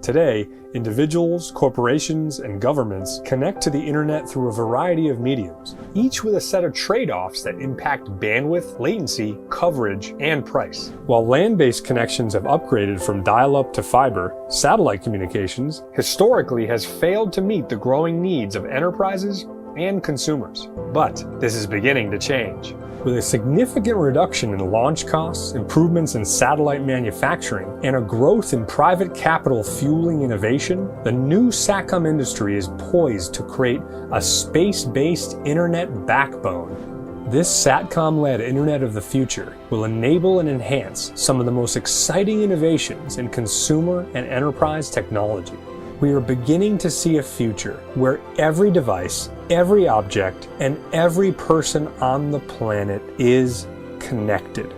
Today, individuals, corporations, and governments connect to the internet through a variety of mediums, each with a set of trade-offs that impact bandwidth, latency, coverage, and price. While land-based connections have upgraded from dial-up to fiber, satellite communications historically has failed to meet the growing needs of enterprises and consumers. But this is beginning to change. With a significant reduction in launch costs, improvements in satellite manufacturing, and a growth in private capital fueling innovation, the new SatCom industry is poised to create a space-based internet backbone. This SatCom-led Internet of the Future will enable and enhance some of the most exciting innovations in consumer and enterprise technology. We are beginning to see a future where every device, every object, and every person on the planet is connected.